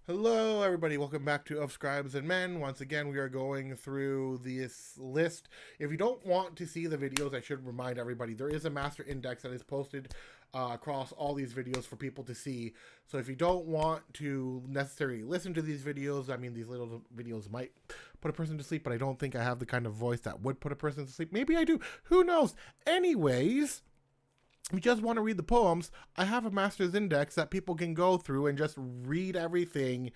Hello, everybody. Welcome back to Of Scribes and Men. Once again, we are going through this list. If you don't want to see the videos, I should remind everybody there is a master index that is posted across all these videos for people to see. So if you don't want to necessarily listen to these videos, I mean, these little videos might put a person to sleep, but I don't think I have the kind of voice that would put a person to sleep. Maybe I do. Who knows? Anyways, if you just want to read the poems, I have a master's index that people can go through and just read everything.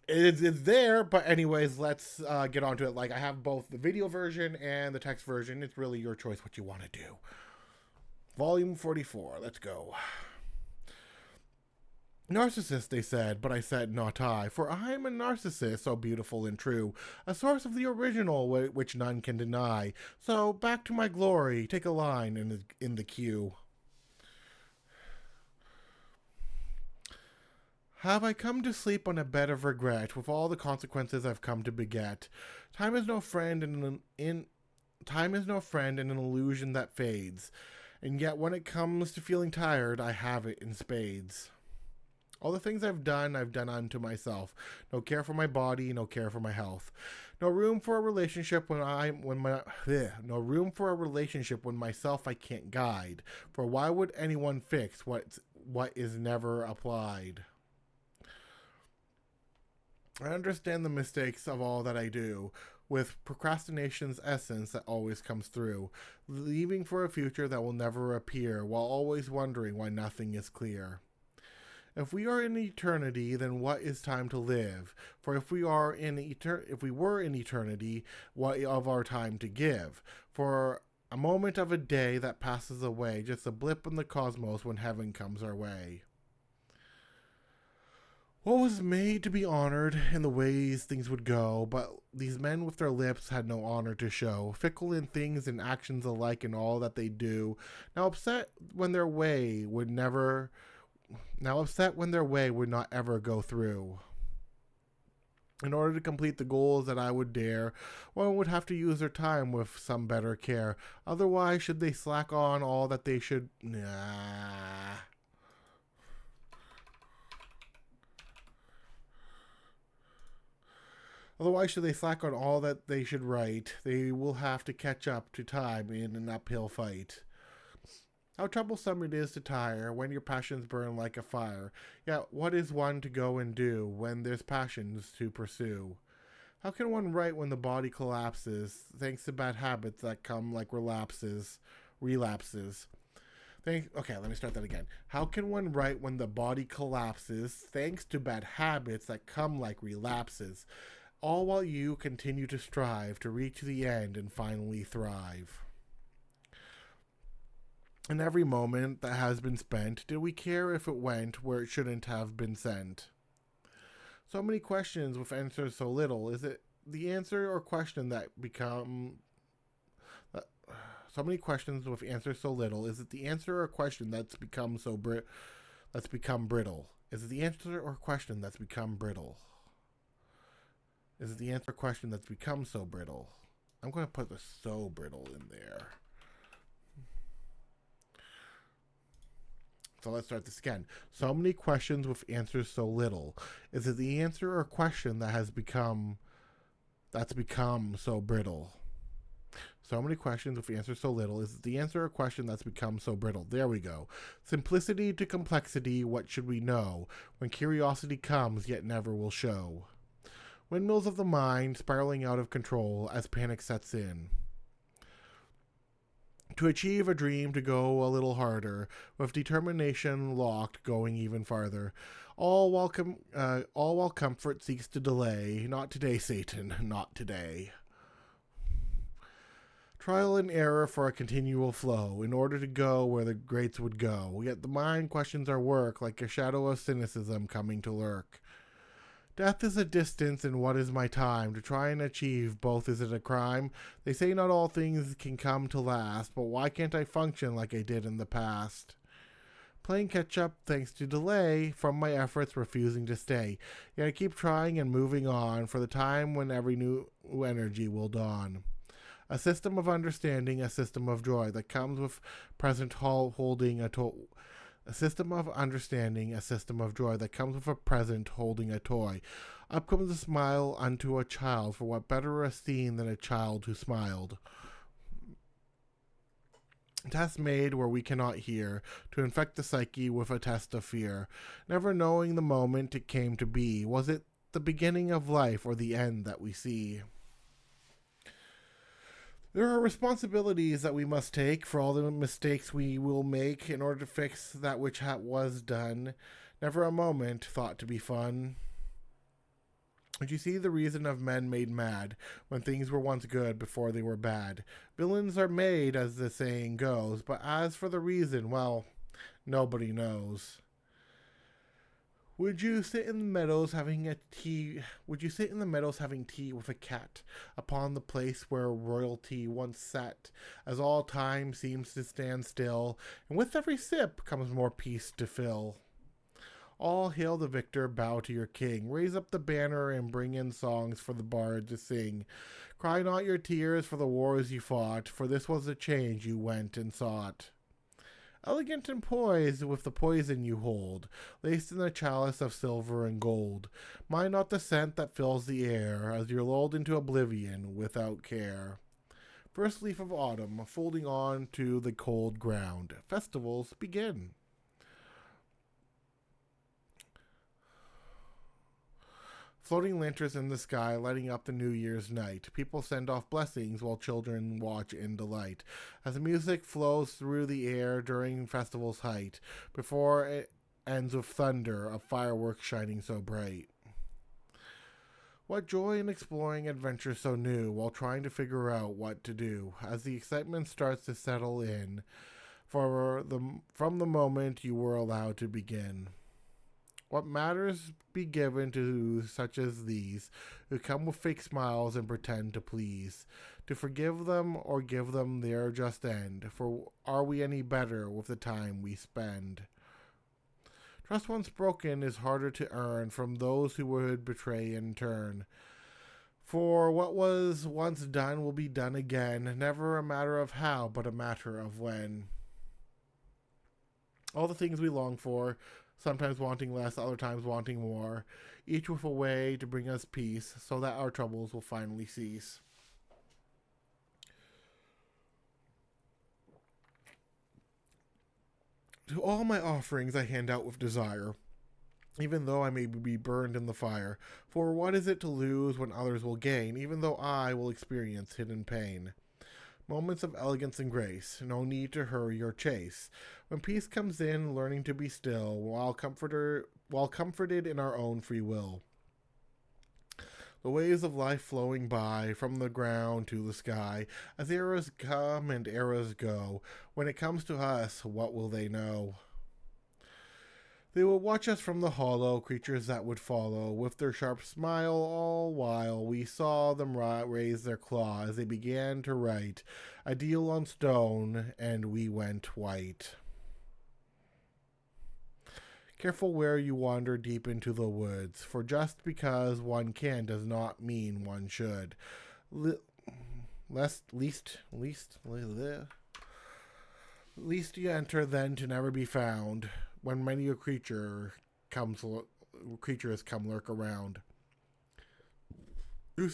It's there, but anyways, let's get on to it. Like, I have both the video version and the text version. It's really your choice what you want to do. Volume 44, let's go. Narcissist, they said, but I said not I, for I am a narcissist, so beautiful and true, a source of the original which none can deny. So back to my glory, take a line in the queue. Have I come to sleep on a bed of regret, with all the consequences I've come to beget? Time is no friend time is no friend in an illusion that fades, and yet when it comes to feeling tired, I have it in spades. All the things I've done unto myself. No care for my body, no care for my health. No room for a relationship no room for a relationship when myself I can't guide. For why would anyone fix what is never applied? I understand the mistakes of all that I do, with procrastination's essence that always comes through, leaving for a future that will never appear, while always wondering why nothing is clear. If we are in eternity, then what is time to live? For if we were in eternity, what of our time to give? For a moment of a day that passes away, just a blip in the cosmos when heaven comes our way. What was made to be honored in the ways things would go, but these men with their lips had no honor to show, fickle in things and actions alike in all that they do, now upset when their way would not ever go through. In order to complete the goals that I would dare, one would have to use their time with some better care. Otherwise, should they slack on all that they should... Otherwise, should they slack on all that they should write, they will have to catch up to time in an uphill fight. How troublesome it is to tire when your passions burn like a fire. Yet what is one to go and do when there's passions to pursue? How can one write when the body collapses, thanks to bad habits that come like relapses? Okay, let me start that again. How can one write when the body collapses, thanks to bad habits that come like relapses? All while you continue to strive to reach the end and finally thrive. In every moment that has been spent, did we care if it went where it shouldn't have been sent? So many questions with answers so little. Is it the answer or question that become... So many questions with answers so little. Is it the answer or question that's become brittle? Is it the answer or question that's become brittle? Is it the answer or question that's become so brittle? I'm going to put the so brittle in there. So let's start this again. So many questions with answers so little. Is it the answer or question that's become so brittle? So many questions with answers so little. Is it the answer or question that's become so brittle? There we go. Simplicity to complexity, what should we know? When curiosity comes, yet never will show. Windmills of the mind spiraling out of control as panic sets in. To achieve a dream to go a little harder, with determination locked going even farther, all while comfort seeks to delay. Not today, Satan, not today. Trial and error for a continual flow, in order to go where the greats would go, yet the mind questions our work like a shadow of cynicism coming to lurk. Death is a distance, and what is my time? To try and achieve both, is it a crime? They say not all things can come to last, but why can't I function like I did in the past? Playing catch-up thanks to delay from my efforts refusing to stay. Yet I keep trying and moving on for the time when every new energy will dawn. A system of understanding, a system of joy that comes with present holding A system of understanding, a system of joy that comes with a present holding a toy. Up comes a smile unto a child, for what better a scene than a child who smiled? Test made where we cannot hear, to infect the psyche with a test of fear, never knowing the moment it came to be. Was it the beginning of life or the end that we see? There are responsibilities that we must take for all the mistakes we will make in order to fix that which was done. Never a moment thought to be fun. Did you see the reason of men made mad, when things were once good before they were bad? Villains are made, as the saying goes, but as for the reason, well, nobody knows. Would you sit in the meadows having tea with a cat upon the place where royalty once sat, as all time seems to stand still, and with every sip comes more peace to fill? All hail the victor, bow to your king. Raise up the banner and bring in songs for the bard to sing. Cry not your tears for the wars you fought, for this was the change you went and sought. Elegant and poised with the poison you hold, laced in a chalice of silver and gold. Mind not the scent that fills the air, as you're lulled into oblivion without care. First leaf of autumn, folding on to the cold ground. Festivals begin. Floating lanterns in the sky, lighting up the New Year's night. People send off blessings while children watch in delight. As the music flows through the air during festival's height, before it ends with thunder of fireworks shining so bright. What joy in exploring adventure so new, while trying to figure out what to do, as the excitement starts to settle in, from the moment you were allowed to begin. What matters be given to such as these, who come with fake smiles and pretend to please, to forgive them or give them their just end, for are we any better with the time we spend? Trust once broken is harder to earn from those who would betray in turn. For what was once done will be done again, never a matter of how, but a matter of when. All the things we long for, sometimes wanting less, other times wanting more, each with a way to bring us peace, so that our troubles will finally cease. To all my offerings I hand out with desire, even though I may be burned in the fire. For what is it to lose when others will gain, even though I will experience hidden pain? Moments of elegance and grace, no need to hurry or chase. When peace comes in, learning to be still, while comforted in our own free will. The waves of life flowing by, from the ground to the sky, as eras come and eras go. When it comes to us, what will they know? They will watch us from the hollow, creatures that would follow, with their sharp smile all while we saw them raise their claw as they began to write a deal on stone, and we went white. Careful where you wander deep into the woods, for just because one can does not mean one should. Least you enter than to never be found, when many a creatures come lurk around. Who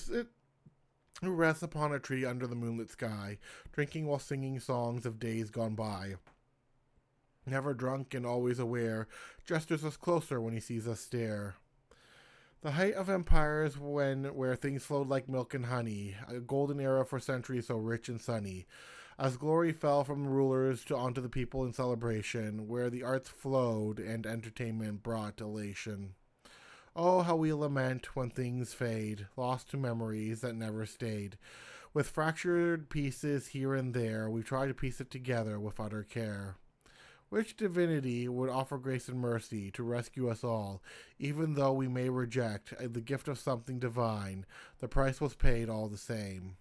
rests upon a tree under the moonlit sky, drinking while singing songs of days gone by. Never drunk and always aware, gestures us closer when he sees us stare. The height of empires where things flowed like milk and honey, a golden era for centuries so rich and sunny. As glory fell from the rulers onto the people in celebration, where the arts flowed and entertainment brought elation. Oh, how we lament when things fade, lost to memories that never stayed. With fractured pieces here and there, we try to piece it together with utter care. Which divinity would offer grace and mercy to rescue us all, even though we may reject the gift of something divine? The price was paid all the same.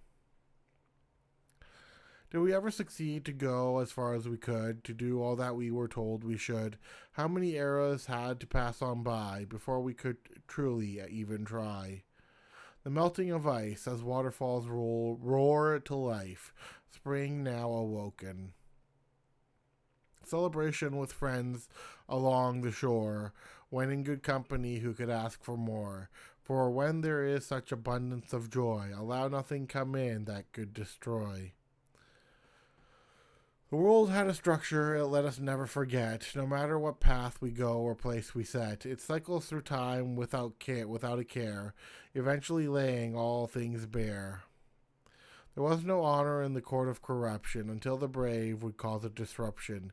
Did we ever succeed to go as far as we could, to do all that we were told we should? How many eras had to pass on by before we could truly even try? The melting of ice as waterfalls roar to life, spring now awoken. Celebration with friends along the shore, when in good company who could ask for more? For when there is such abundance of joy, allow nothing come in that could destroy. The world had a structure it let us never forget. No matter what path we go or place we set, it cycles through time without a care, eventually laying all things bare. There was no honor in the court of corruption until the brave would cause a disruption.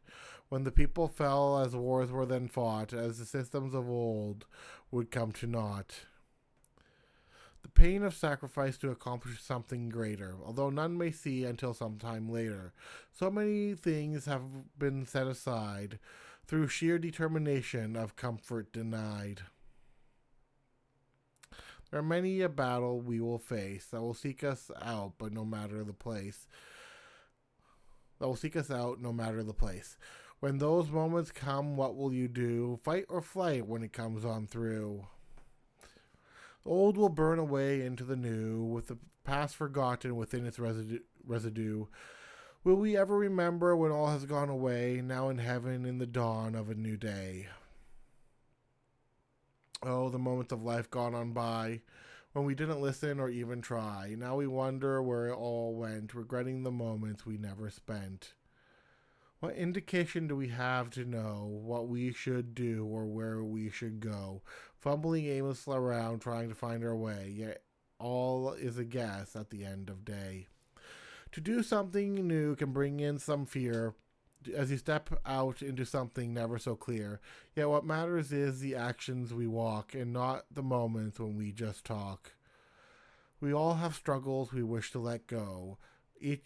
When the people fell as wars were then fought, as the systems of old would come to naught. The pain of sacrifice to accomplish something greater, although none may see until some time later. So many things have been set aside through sheer determination of comfort denied. There are many a battle we will face that will seek us out, but no matter the place. That will seek us out no matter the place. When those moments come, what will you do? Fight or flight when it comes on through? The old will burn away into the new, with the past forgotten within its residue. Will we ever remember when all has gone away, now in heaven in the dawn of a new day? Oh, the moments of life gone on by, when we didn't listen or even try. Now we wonder where it all went, regretting the moments we never spent. What indication do we have to know what we should do or where we should go? Fumbling aimlessly around trying to find our way, yet all is a guess at the end of day. To do something new can bring in some fear as you step out into something never so clear. Yet what matters is the actions we walk and not the moments when we just talk. We all have struggles we wish to let go.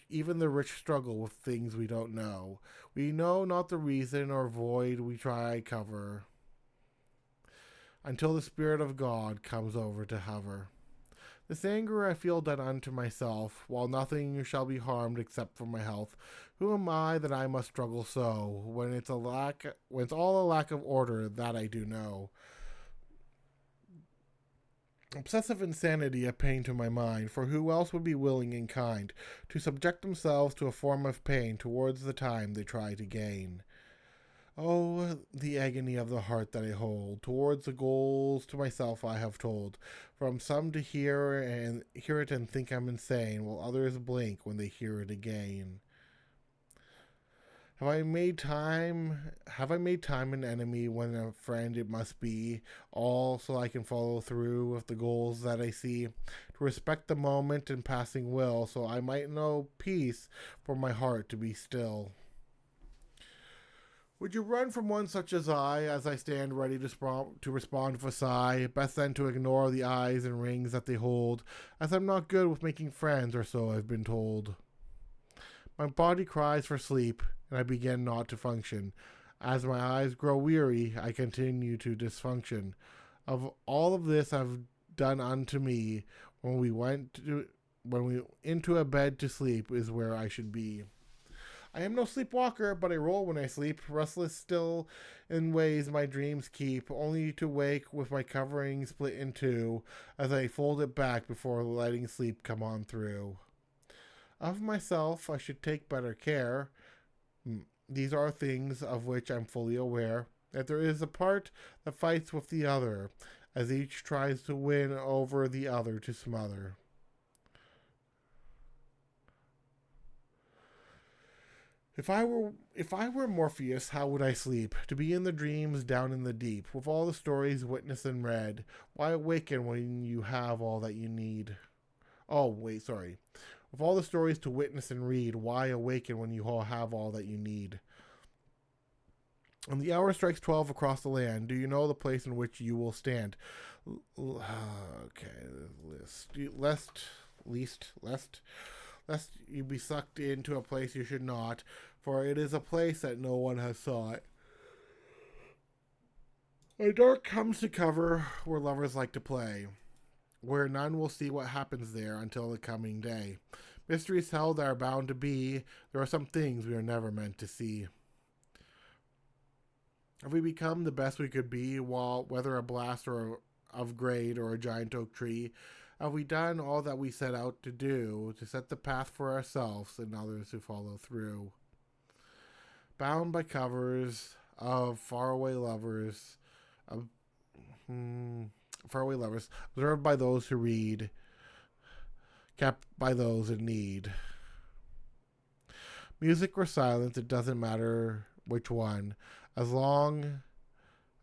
Even the rich struggle with things we don't know. We know not the reason or void we try cover until the Spirit of God comes over to hover. This anger I feel done unto myself, while nothing shall be harmed except for my health. Who am I that I must struggle so, when it's all a lack of order that I do know? Obsessive insanity a pain to my mind, for who else would be willing and kind to subject themselves to a form of pain towards the time they try to gain? Oh, the agony of the heart that I hold towards the goals to myself I have told. From some to hear it and think I'm insane, while others blink when they hear it again. Have I made time an enemy when a friend it must be, all so I can follow through with the goals that I see, to respect the moment and passing will, so I might know peace for my heart to be still. Would you run from one such as I stand ready to respond with a sigh? Best then to ignore the eyes and rings that they hold, as I'm not good with making friends, or so I've been told. My body cries for sleep, and I begin not to function. As my eyes grow weary, I continue to dysfunction. Of all of this I've done unto me, when we into a bed to sleep is where I should be. I am no sleepwalker, but I roll when I sleep, restless still in ways my dreams keep, only to wake with my covering split in two, as I fold it back before letting sleep come on through. Of myself I should take better care. These are things of which I'm fully aware, that there is a part that fights with the other, as each tries to win over the other to smother. If I were Morpheus, how would I sleep? To be in the dreams down in the deep, with all the stories witnessed and read. Why awaken when you have all that you need? Oh, wait, sorry. With all the stories to witness and read, why awaken when you all have all that you need? When the hour strikes 12 across the land, do you know the place in which you will stand? Lest you be sucked into a place you should not, for it is a place that no one has sought. A dark comes to cover where lovers like to play, where none will see what happens there until the coming day. Mysteries held that are bound to be, there are some things we are never meant to see. Have we become the best we could be, whether a blast or of grade or a giant oak tree? Have we done all that we set out to do, to set the path for ourselves and others to follow through? bound by covers of faraway lovers, of, faraway lovers, observed by those who read, kept by those in need. Music or silence, it doesn't matter which one, as long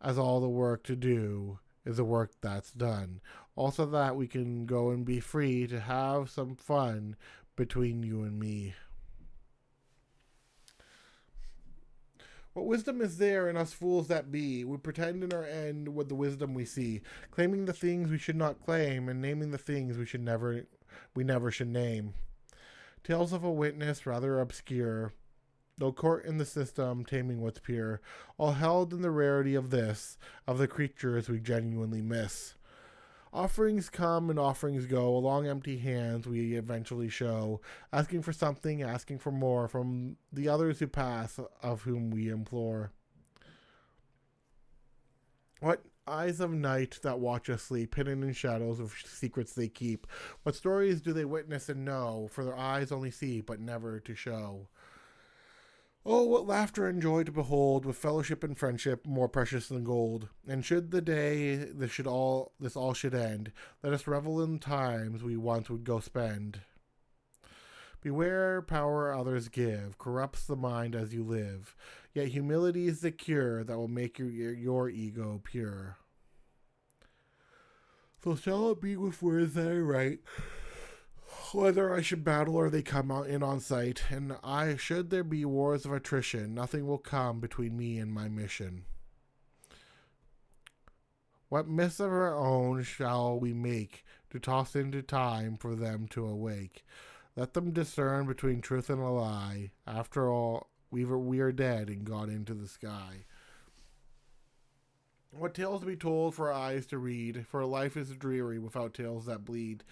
as all the work to do is the work that's done. Also, that we can go and be free to have some fun between you and me. What wisdom is there in us fools that be? We pretend in our end with the wisdom we see, claiming the things we should not claim, and naming the things we never should name. Tales of a witness rather obscure, though court in the system, taming what's pure, all held in the rarity of this, of the creatures we genuinely miss. Offerings come and offerings go, along empty hands we eventually show, asking for something, asking for more, from the others who pass, of whom we implore. What eyes of night that watch us sleep, hidden in shadows of secrets they keep? What stories do they witness and know, for their eyes only see, but never to show? Oh, what laughter and joy to behold, with fellowship and friendship more precious than gold. And should the day this all should end, let us revel in times we once would go spend. Beware power others give, corrupts the mind as you live. Yet humility is the cure that will make your ego pure. So shall it be with words that I write, whether I should battle or they come out in on sight, and should there be wars of attrition, nothing will come between me and my mission. What myths of our own shall we make, to toss into time for them to awake? Let them discern between truth and a lie. After all, we are dead and gone into the sky. What tales to be told for eyes to read, for life is dreary without tales that bleed,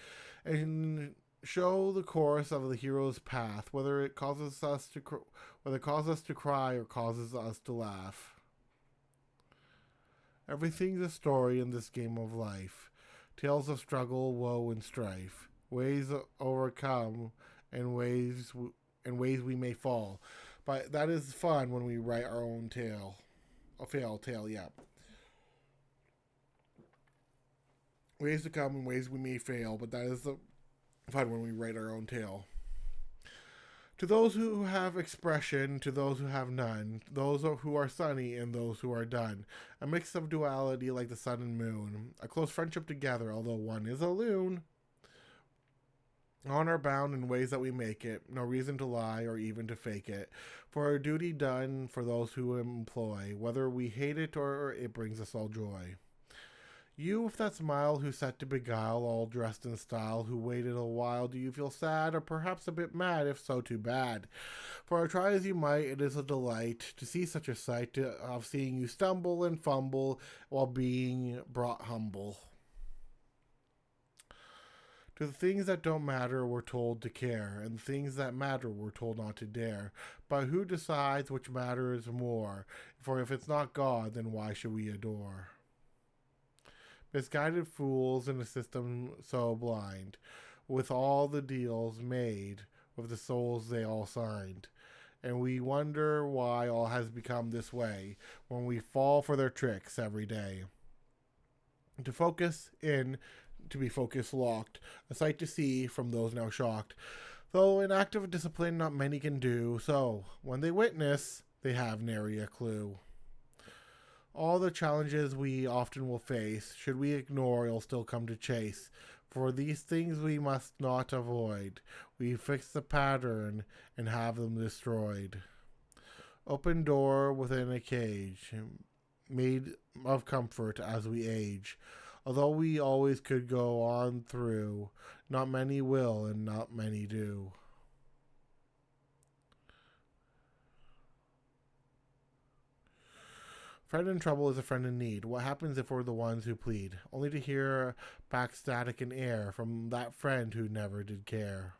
and show the course of the hero's path, whether it causes us to cry or causes us to laugh. Everything's a story in this game of life, tales of struggle, woe, and strife, ways overcome, and ways we may fall. But that is fun when we write our own tale, a fail tale, yeah. Ways to come and ways we may fail, but that is the fun when we write our own tale. To those who have expression, to those who have none, those who are sunny and those who are done, a mix of duality like the sun and moon, a close friendship together, although one is a loon. Honor bound in ways that we make it, no reason to lie or even to fake it, for our duty done for those who employ, whether we hate it or it brings us all joy. You with that smile who set to beguile, all dressed in style, who waited a while, do you feel sad or perhaps a bit mad? If so, too bad. For try as you might, it is a delight to see such a sight, of seeing you stumble and fumble while being brought humble. To the things that don't matter, we're told to care, and the things that matter, we're told not to dare. But who decides which matters more? For if it's not God, then why should we adore? Misguided fools in a system so blind, with all the deals made with the souls they all signed. And we wonder why all has become this way, when we fall for their tricks every day. To focus in, to be focus locked, a sight to see from those now shocked. Though in active discipline not many can do, so when they witness, they have nary a clue. All the challenges we often will face, should we ignore, it'll still come to chase. For these things we must not avoid. We fix the pattern and have them destroyed. Open door within a cage, made of comfort as we age. Although we always could go on through, not many will and not many do. Friend in trouble is a friend in need. What happens if we're the ones who plead? Only to hear back static and air from that friend who never did care.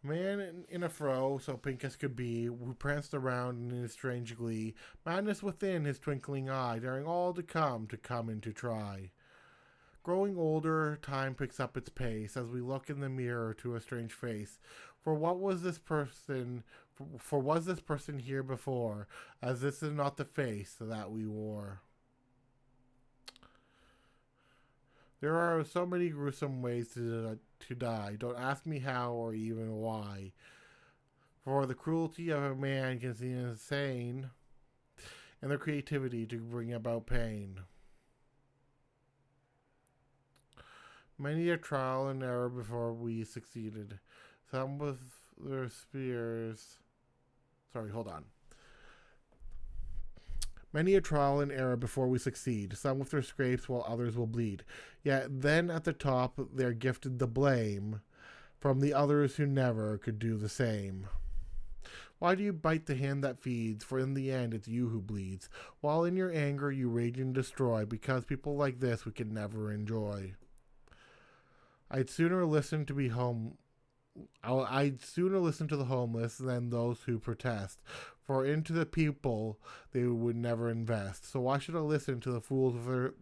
Man in a fro, so pink as could be, who pranced around in his strange glee, madness within his twinkling eye, daring all to come and to try. Growing older, time picks up its pace as we look in the mirror to a strange face, For what was this person? For was this person here before? As this is not the face that we wore. There are so many gruesome ways to die. Don't ask me how or even why. For the cruelty of a man can seem insane, and their creativity to bring about pain. Many a trial and error before we succeeded. Some with their spears. Sorry, hold on. Many a trial and error before we succeed. Some with their scrapes while others will bleed. Yet then at the top they're gifted the blame from the others who never could do the same. Why do you bite the hand that feeds? For in the end it's you who bleeds. While in your anger you rage and destroy, because people like this we can never enjoy. I'd sooner listen to the homeless than those who protest, for into the people they would never invest. So why should I listen to the fools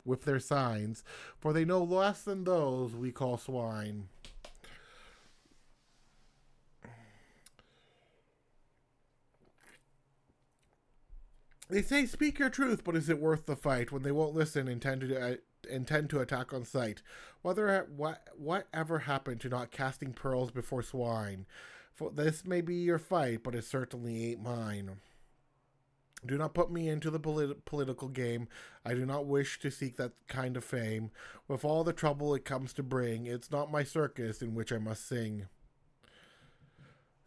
with their signs, for they know less than those we call swine. They say, speak your truth, but is it worth the fight? When they won't listen, intend to attack on sight. Whatever happened to not casting pearls before swine? For this may be your fight, but it certainly ain't mine. Do not put me into the political game. I do not wish to seek that kind of fame. With all the trouble it comes to bring, it's not my circus in which I must sing.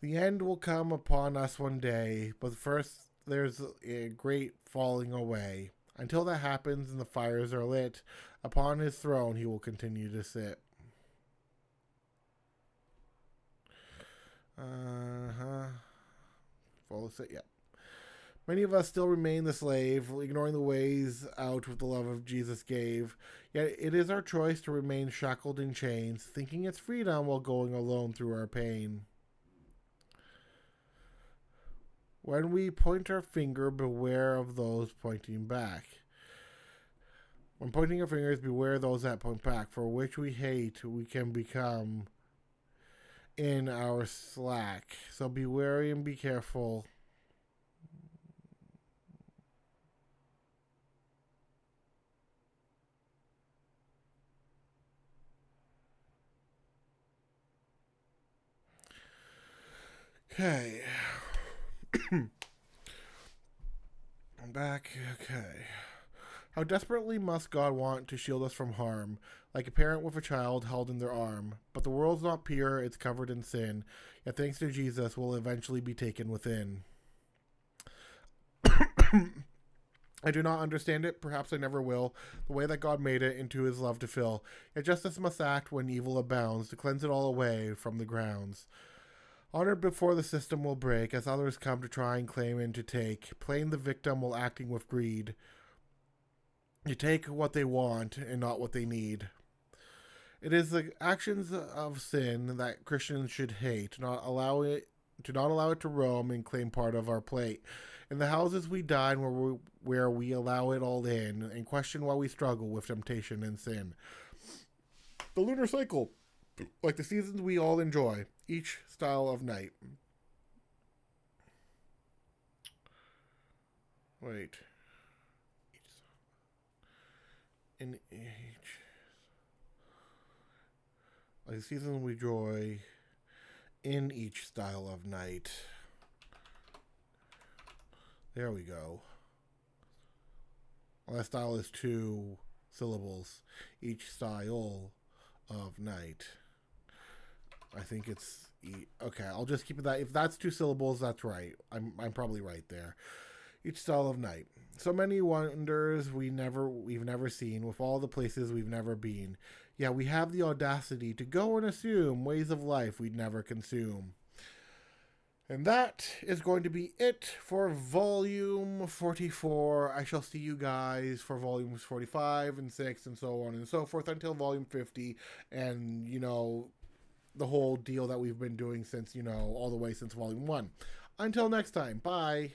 The end will come upon us one day, but first there's a great falling away. Until that happens and the fires are lit, upon his throne he will continue to sit. Follow it, yeah. Many of us still remain the slave, ignoring the ways out with the love of Jesus gave. Yet it is our choice to remain shackled in chains, thinking it's freedom while going alone through our pain. When we point our finger, beware of those pointing back. When pointing our fingers, beware those that point back, for which we hate, we can become in our slack. So be wary and be careful. Okay. I'm back. Okay. How desperately must God want to shield us from harm, like a parent with a child held in their arm. But the world's not pure, it's covered in sin. Yet thanks to Jesus, we'll eventually be taken within. I do not understand it, perhaps I never will, the way that God made it into his love to fill. Yet justice must act when evil abounds, to cleanse it all away from the grounds. Honored before the system will break, as others come to try and claim and to take, playing the victim while acting with greed. You take what they want and not what they need. It is the actions of sin that Christians should hate, to not allow it to roam and claim part of our plate. In the houses we dine where we allow it all in, and question why we struggle with temptation and sin. The lunar cycle, like the seasons we all enjoy, each style of night. Wait. In each, like the seasons we enjoy, in each style of night. There we go. Well, that style is 2 syllables. Each style of night. I think it's okay. I'll just keep it that. If that's 2 syllables, that's right. I'm probably right there. Each style of night. So many wonders we've never seen, with all the places we've never been. Yeah, we have the audacity to go and assume ways of life we'd never consume. And that is going to be it for volume 44. I shall see you guys for volumes 45 and 6 and so on and so forth until volume 50. And, the whole deal that we've been doing since, all the way since volume 1. Until next time, bye.